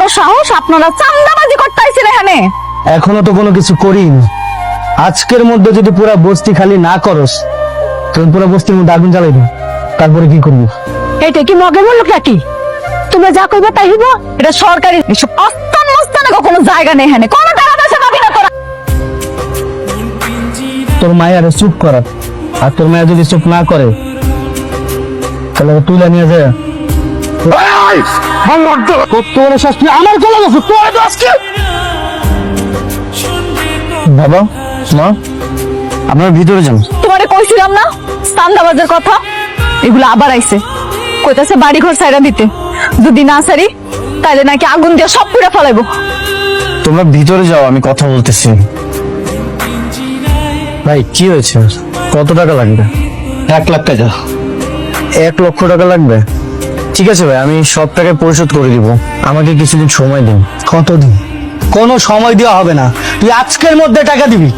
বড় সাহস, আপনারা চান্দাবাজি করতে আইছেন এখানে? এখনো তো কোনো কিছু করিনি। আজকের মধ্যে যদি পুরা বস্তি খালি না করস, তখন পুরা বস্তির মধ্যে আগুন জ্বালাইবি, তারপরে কি করবি? এটা কি মগের মূল্য নাকি? তোমরা যা কইবা তাই হইব? এটা সরকারি, এসব আস্তান মাস্তানে কোনো জায়গা নেই এখানে, কোনো টাকা পয়সা পাবি না তোরা। তোর মায়ের চুপ করার, আর তোর মায়ের যদি চুপ না করে তাহলে তুইলা নিয়ে যায় বাবা মা, আপনারা ভিতরে যান। তোমারে কইছিলাম না চান্দাবাজের কথা? এগুলো আবার আইছে, কইতাছে বাড়ি ঘর ছাইরা দিতে, যদি না সারি তাহলে নাকি আগুন দিয়ে সব পুড়ে ফেলাইবো। তোমরা ভিতরে যাও, আমি কথা বলতেছি। ভাই কি হয়েছে? কত টাকা লাগবে? 1 লাখ টাকা। 1 লক্ষ টাকা লাগবে? ঠিক আছে ভাই, আমি সব টাকা পরিশোধ করে দিব, আমাকে কিছুদিন সময় দিন। কতদিন? কোনো সময় দেওয়া হবে না, তুই আজকের মধ্যে টাকা দিবি।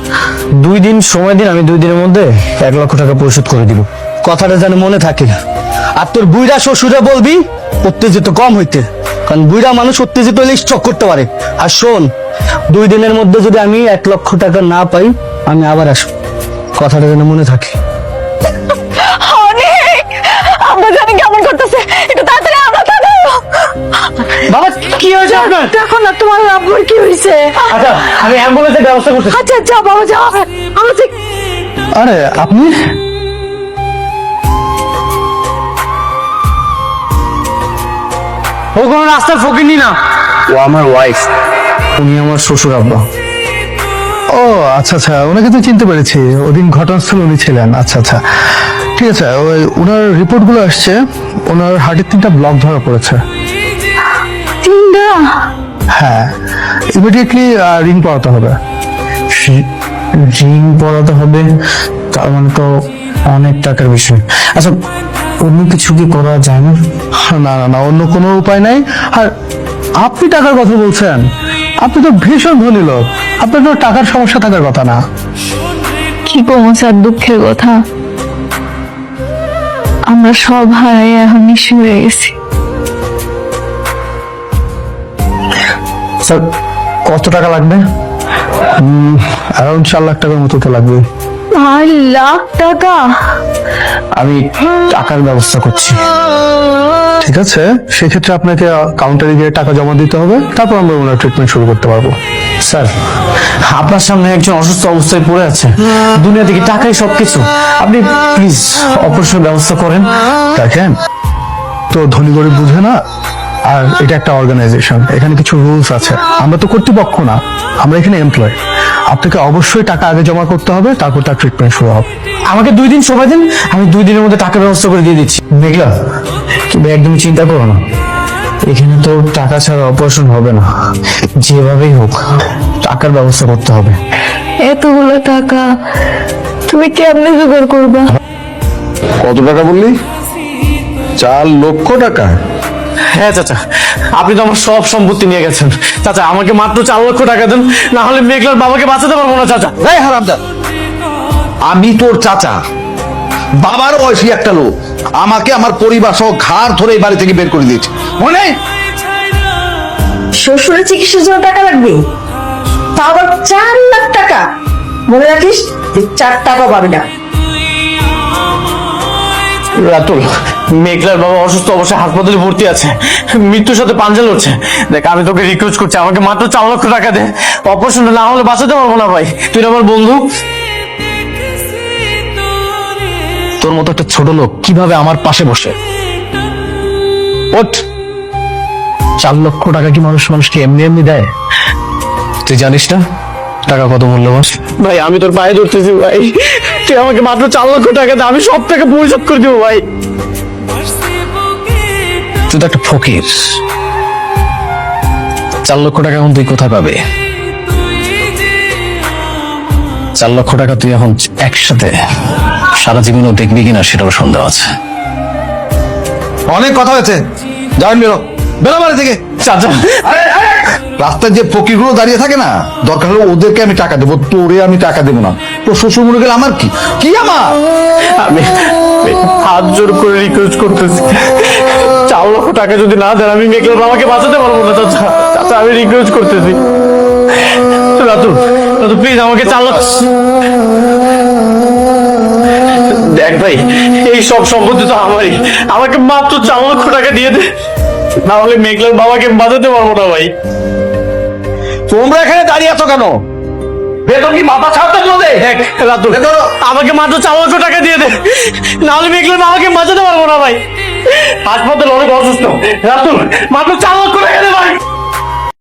2 দিন সময় দিন, আমি 2 দিনের মধ্যে 1 লক্ষ টাকা পরিশোধ করে দিব। কথাটা যেন মনে থাকে। আর তোর বুইড়া শ্বশুরে বলবি উত্তেজিত কম হইতে, কারণ বুইড়া মানুষ উত্তেজিত হলে স্ট্রোক করতে পারে। আর শোন, 2 দিনের মধ্যে যদি আমি 1 লক্ষ টাকা না পাই, আমি আবার আসবো, কথাটা যেন মনে থাকে। অনেক আমরা জানি কেমন করতেছে, একটু তাড়াতাড়ি আমরা তাড়াতাড়ি। বাবা কি হয়েছে আপনার? দেখো না তোমার আব্বুর কি হয়েছে। আচ্ছা আমি অ্যাম্বুলেন্সের ব্যবস্থা করতেছি। আচ্ছা যাও বাবা যাও। আমরা ঠিক। আরে আপনি? ও কোনো রাস্তার ফকিরনি না, ও আমার ওয়াইফ, উনি আমার শ্বশুর আব্বা। ও আচ্ছা আচ্ছা, ওনাকে তো চিনতে পেরেছি, ওদিন ঘটনাস্থলে উনি ছিলেন। আচ্ছা আচ্ছা ঠিক আছে, ওই ওনার রিপোর্টগুলো আসছে, ওনার হার্টের 3টা ব্লক ধরা পড়েছে। 3টা? হ্যাঁ, ইমিডিয়েটলি রিং পরাতে হবে। রিং পরাতে হবে? তার মানে তো অনেক টাকার বিষয়। আচ্ছা অন্য কিছু কি করা যায় না? না না না, অন্য কোনো উপায় নাই। আর আপনি টাকার কথা বলছেন, আপনি তো ভীষণ ধনী লোক, আপনার তো টাকার সমস্যা থাকার কথা না। কি কমো স্যার, দুঃখের কথা, আমরা সব হারাই এখন নিঃস্ব হয়ে গেছি। স্যার কত টাকা লাগবে? অ্যারাউন্ড 4 লাখ টাকার মতো তো লাগবে। 4 লাখ টাকা? আমি টাকার ব্যবস্থা করছি। ঠিক আছে, সেক্ষেত্রে আপনাকে কাউন্টারে গিয়ে টাকা জমা দিতে হবে, তারপর আমরা ওনার ট্রিটমেন্ট শুরু করতে পারবো। স্যার আপনার সামনে একজন অসুস্থ অবস্থায় পড়ে আছে, দুনিয়া থেকে টাকাই সবকিছু, আপনি প্লিজ অপারেশনের ব্যবস্থা করেন। দেখেন, তো ধনী গরিব বুঝে না, আর এটা একটা অর্গানাইজেশন, এখানে কিছু রুলস আছে। আমরা তো কর্তৃপক্ষ না, আমরা এখানে এমপ্লয়। আপনাকে অবশ্যই টাকা আগে জমা করতে হবে, তারপর তার ট্রিটমেন্ট শুরু হবে। আমাকে 2 দিন সময় দিন, আমি 2 দিনের মধ্যে টাকার ব্যবস্থা করে দিয়ে দিচ্ছি। মেঘলা তুমি একদম চিন্তা করো না, এখানে তো টাকা ছাড়া অপারেশন হবে না, যেভাবেই হোক টাকার ব্যবস্থা করতে হবে। এতগুলো টাকা তুমি কেমনে জোগাড় করবা? কত টাকা বললি? 4 লক্ষ টাকা? হ্যাঁ চাচা, আপনি তো আমার সব সম্পত্তি নিয়ে গেছেন। চাচা আমাকে মাত্র 4 লক্ষ টাকা দেন, না হলে মেঘলার বাবাকে বাঁচাতে পারবো না। চাচা এই হারামজাদা, আমি তোর চাচা, বাবার বয়সী একটা লোক, আমাকে আমার পরিবার সহ ঘাড় ধরে এই বাড়ি থেকে বের করে দিয়েছে, মনে নেই? শ্বশুরের চিকিৎসার জন্য টাকা লাগবে, তা আবার 4 লাখ টাকা। মনে রাখিস যে 4 টাকা পাবি না। রাতুল, মেঘলার বাবা অসুস্থ অবস্থায় হাসপাতালে ভর্তি আছে, মৃত্যুর সাথে পাঞ্জা লড়ছে। দেখ আমি তোকে রিকোয়েস্ট করছি, আমাকে মাত্র 4 লক্ষ টাকা দে, অপারেশন না হলে বাঁচাতে পারবো না ভাই, তুই আমার বন্ধু। তোর মতো একটা ছোট লোক কিভাবে আমার পাশে বসে? ওঠ, 4 লক্ষ টাকা কি মানুষকে এমনি এমনি দেয়? তুই জানিস না টাকা কত মূল্যবান? ভাই আমি তোর পায়ে ধরতেছি ভাই, তুই আমাকে মাত্র 4 লক্ষ টাকা দে, আমি সব টাকা পরিশোধ করে দেবো ভাই। তুই তো একটা ফকির, 4 লক্ষ টাকা এখন তুই কোথায় পাবে? 4 লক্ষ টাকা তুই এখন একসাথে সারা জীবনও দেখবি কিনা সেটাও সন্দেহ আছে। অনেক কথা হয়েছে, যাবেন, বেরো বেরো বাড়ি থেকে। চাচা রাস্তায় যে ফকিরগুলো দাঁড়িয়ে থাকে না, দরকার হলে ওদেরকে আমি টাকা দেবো, তোরে আমি টাকা দেবো না। তোর শ্বশুর মরে গেলে আমার কি? কি আমার? আমি হাত জোর করে রিকোয়েস্ট করতেছি, 4 লক্ষ টাকা যদি না দেন আমি মেঘলার বাবাকে বাঁচাতে পারবো না চাচা। চাচা আমি রিকোয়েস্ট করতেছি, রাতু রাতু প্লিজ আমাকে 4 লাখ। দেখ ভাই, এই সব সম্পত্তি তো আমারই, আমাকে মাত্র 4 লক্ষ টাকা দিয়ে দে, না হলে মেঘলার বাবাকে বাঁচাতে পারবো না ভাই। তোমরা এখানে দাঁড়িয়ে আছো কেন? বেতন কি মাথা ছাড়তে চলে? দেখ রাতু, আমাকে মাত্র 4 লক্ষ টাকা দিয়ে দে, না হলে মেঘলার বাবাকে বাঁচাতে পারবো না ভাই। হাসপাতাল অনেক অসুস্থ, রাতু মাত্র 4 লক্ষ টাকা দে ভাই।